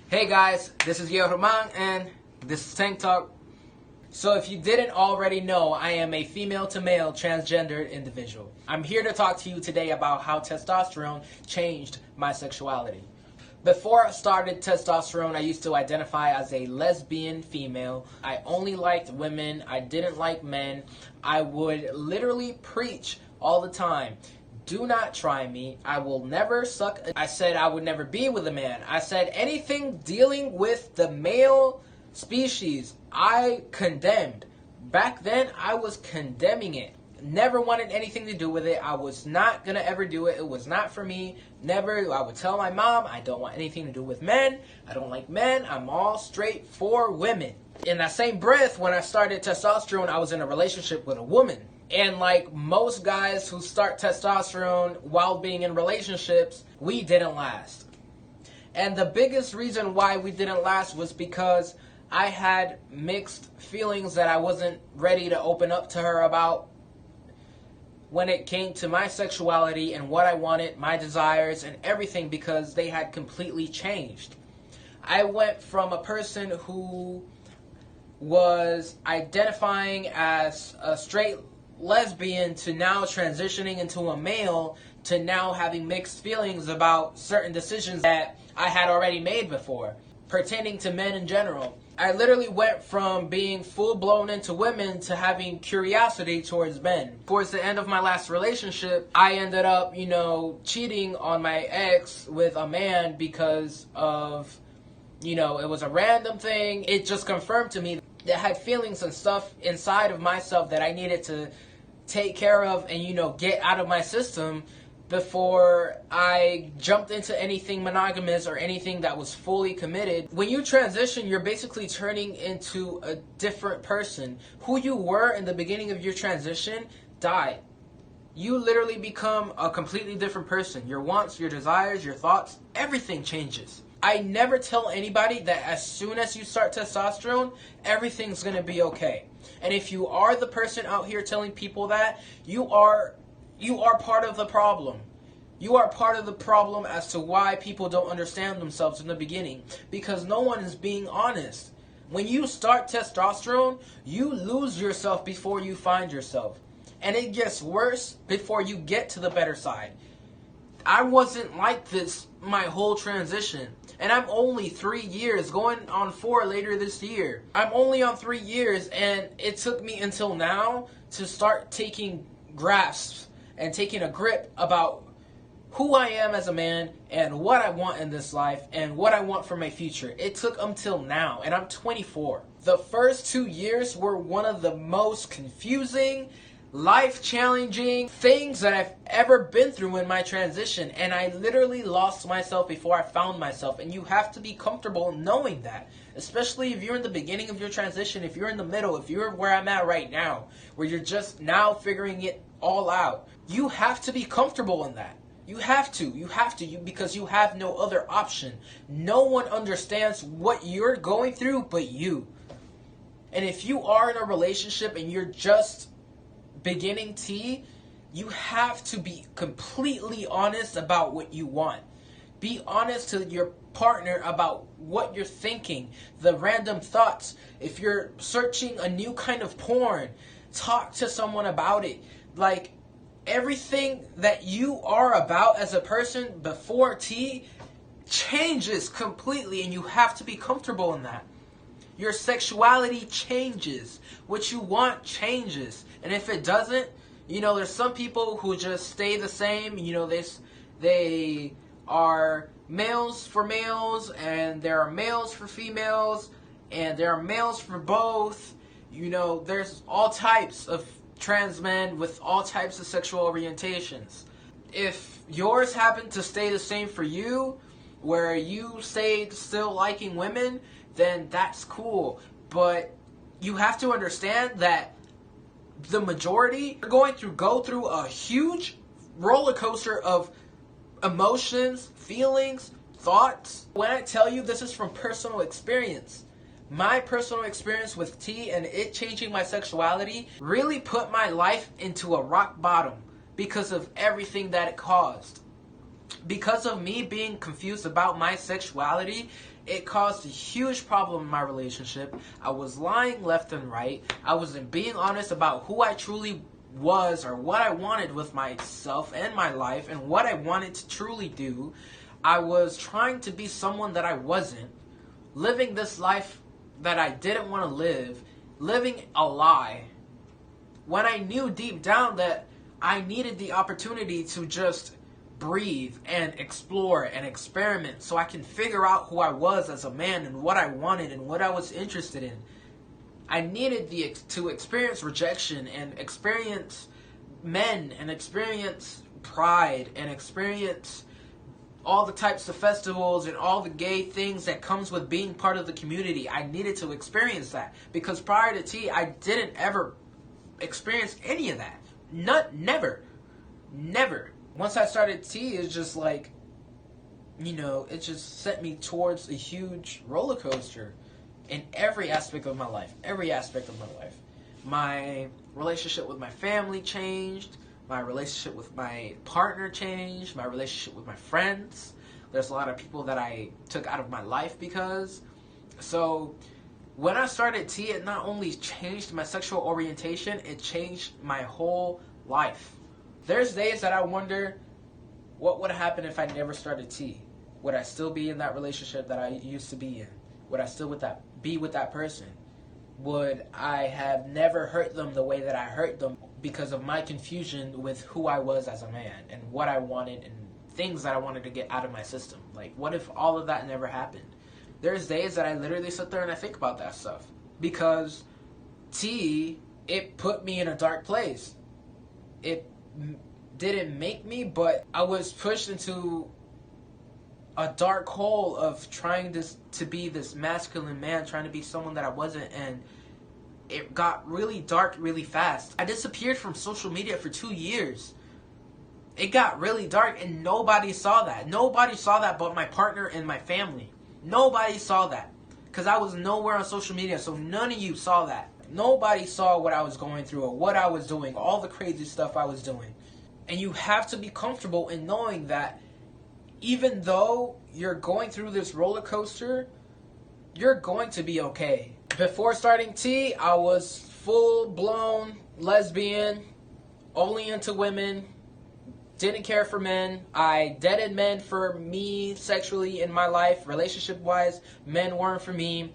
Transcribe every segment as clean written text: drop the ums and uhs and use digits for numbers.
Hey guys, this is YEOVO and this is Tank Talk. So if you didn't already know, I am a female to male transgendered individual. I'm here to talk to you today about how testosterone changed my sexuality. Before I started testosterone, I used to identify as a lesbian female. I only liked women. I didn't like men. I would literally preach all the time. Do not try me. I will never suck. I said I would never be with a man. I said anything dealing with the male species, I condemned. Back then, I was condemning it. Never wanted anything to do with it. I was not going to ever do it. It was not for me. Never. I would tell my mom, I don't want anything to do with men. I don't like men. I'm all straight for women. In that same breath, when I started testosterone, I was in a relationship with a woman. And like most guys who start testosterone while being in relationships, we didn't last. And the biggest reason why we didn't last was because I had mixed feelings that I wasn't ready to open up to her about when it came to my sexuality and what I wanted, my desires and everything, because they had completely changed. I went from a person who was identifying as a straight lesbian to now transitioning into a male to now having mixed feelings about certain decisions that I had already made before pertaining to men in general. I literally went from being full-blown into women to having curiosity towards men. Towards the end of my last relationship, I ended up, cheating on my ex with a man because of, it was a random thing. It just confirmed to me that I had feelings and stuff inside of myself that I needed to take care of and, get out of my system before I jumped into anything monogamous or anything that was fully committed. When you transition, you're basically turning into a different person. Who you were in the beginning of your transition died. You literally become a completely different person. Your wants, your desires, your thoughts, everything changes. I never tell anybody that as soon as you start testosterone, everything's going to be okay. And if you are the person out here telling people that, you are part of the problem. You are part of the problem as to why people don't understand themselves in the beginning, because no one is being honest. When you start testosterone, you lose yourself before you find yourself. And it gets worse before you get to the better side. I wasn't like this my whole transition. And I'm only 3 years, going on 4 later this year. I'm only on 3 years, and it took me until now to start taking grasps and taking a grip about who I am as a man and what I want in this life and what I want for my future. It took until now, and I'm 24. The first 2 years were one of the most confusing, life-challenging things that I've ever been through in my transition, and I literally lost myself before I found myself. And you have to be comfortable knowing that, especially if you're in the beginning of your transition, if you're in the middle, if you're where I'm at right now, where you're just now figuring it all out. You have to be comfortable in that. You have to, because you have no other option. No one understands what you're going through but you. And if you are in a relationship and you're just beginning T, you have to be completely honest about what you want. Be honest to your partner about what you're thinking, the random thoughts. If you're searching a new kind of porn, talk to someone about it. Like, everything that you are about as a person before T changes completely, and you have to be comfortable in that. Your sexuality changes. What you want changes. And if it doesn't, there's some people who just stay the same. They are males for males, and there are males for females, and there are males for both. There's all types of trans men with all types of sexual orientations. If yours happened to stay the same for you, where you stayed still liking women, then that's cool. But you have to understand that the majority are going to go through a huge roller coaster of emotions, feelings, thoughts. When I tell you this is from personal experience, my personal experience with T and it changing my sexuality really put my life into a rock bottom because of everything that it caused. Because of me being confused about my sexuality, it caused a huge problem in my relationship. I was lying left and right. I wasn't being honest about who I truly was or what I wanted with myself and my life and what I wanted to truly do. I was trying to be someone that I wasn't, living this life that I didn't want to live, living a lie, when I knew deep down that I needed the opportunity to just breathe and explore and experiment so I can figure out who I was as a man and what I wanted and what I was interested in. I needed to experience rejection and experience men and experience pride and experience all the types of festivals and all the gay things that comes with being part of the community. I needed to experience that because prior to T, I didn't ever experience any of that. Never. Once I started T, it's just like, you know, it just sent me towards a huge roller coaster in every aspect of my life. My relationship with my family changed. My relationship with my partner changed. My relationship with my friends. There's a lot of people that I took out of my life because. So when I started T, it not only changed my sexual orientation, it changed my whole life. There's days that I wonder what would happen if I never started T. Would I still be in that relationship that I used to be in? Would I still be with that person? Would I have never hurt them the way that I hurt them because of my confusion with who I was as a man and what I wanted and things that I wanted to get out of my system? Like, what if all of that never happened? There's days that I literally sit there and I think about that stuff because T, it put me in a dark place. It didn't make me, but I was pushed into a dark hole of trying to be this masculine man, trying to be someone that I wasn't, and it got really dark really fast. I disappeared from social media for 2 years. It got really dark and nobody saw that. Nobody saw that but my partner and my family. Nobody saw that because I was nowhere on social media, so none of you saw that. Nobody saw what I was going through or what I was doing, all the crazy stuff I was doing. And you have to be comfortable in knowing that even though you're going through this roller coaster, you're going to be okay. Before starting T, I was full-blown lesbian, only into women, didn't care for men. I dated men for me sexually in my life, relationship-wise. Men weren't for me.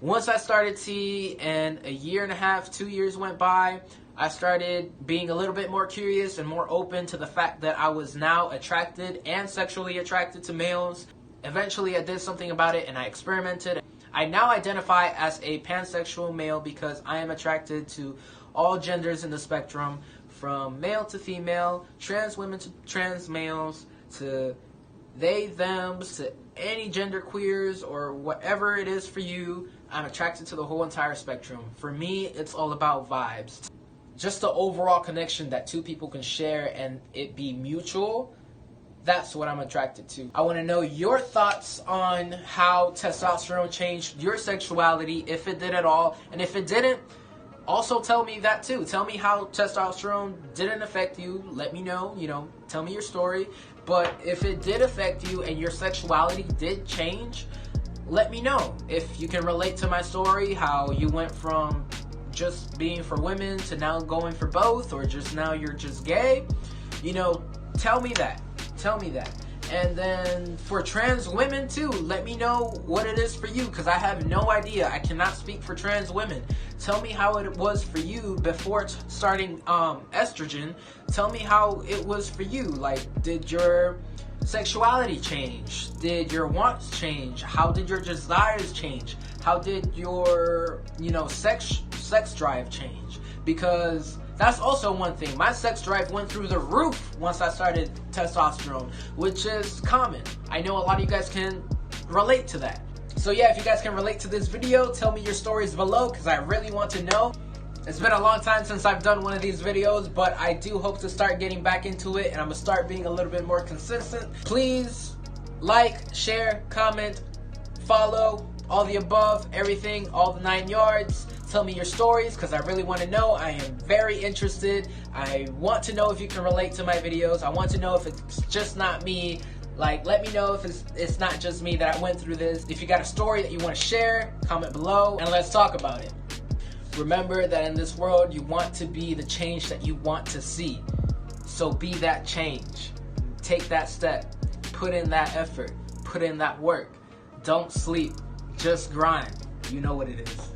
Once I started T and a year and a half, 2 years went by, I started being a little bit more curious and more open to the fact that I was now attracted and sexually attracted to males. Eventually I did something about it and I experimented. I now identify as a pansexual male because I am attracted to all genders in the spectrum, from male to female, trans women to trans males, to they, thems, to any gender queers or whatever it is for you. I'm attracted to the whole entire spectrum. For me, it's all about vibes. Just the overall connection that two people can share and it be mutual. That's what I'm attracted to. I want to know your thoughts on how testosterone changed your sexuality, if it did at all. And if it didn't, also tell me that too. Tell me how testosterone didn't affect you. Let me know, tell me your story. But if it did affect you and your sexuality did change, let me know. If you can relate to my story, how you went from just being for women to now going for both, or just now you're just gay, tell me that. And then for trans women too, let me know what it is for you, because I have no idea. I cannot speak for trans women. Tell me how it was for you before starting estrogen. Tell me how it was for you. Like, did your sexuality change? Did your wants change? How did your desires change? How did your, sex drive change? Because that's also one thing. My sex drive went through the roof once I started testosterone, which is common. I know a lot of you guys can relate to that. So yeah, if you guys can relate to this video, tell me your stories below, because I really want to know. It's been a long time since I've done one of these videos, but I do hope to start getting back into it, and I'm going to start being a little bit more consistent. Please like, share, comment, follow, all the above, everything, all the 9 yards. Tell me your stories, because I really want to know. I am very interested. I want to know if you can relate to my videos. I want to know if it's just not me Like, let me know if it's not just me that I went through this. If you got a story that you want to share, comment below and let's talk about it. Remember that in this world, you want to be the change that you want to see. So be that change. Take that step. Put in that effort. Put in that work. Don't sleep. Just grind. You know what it is.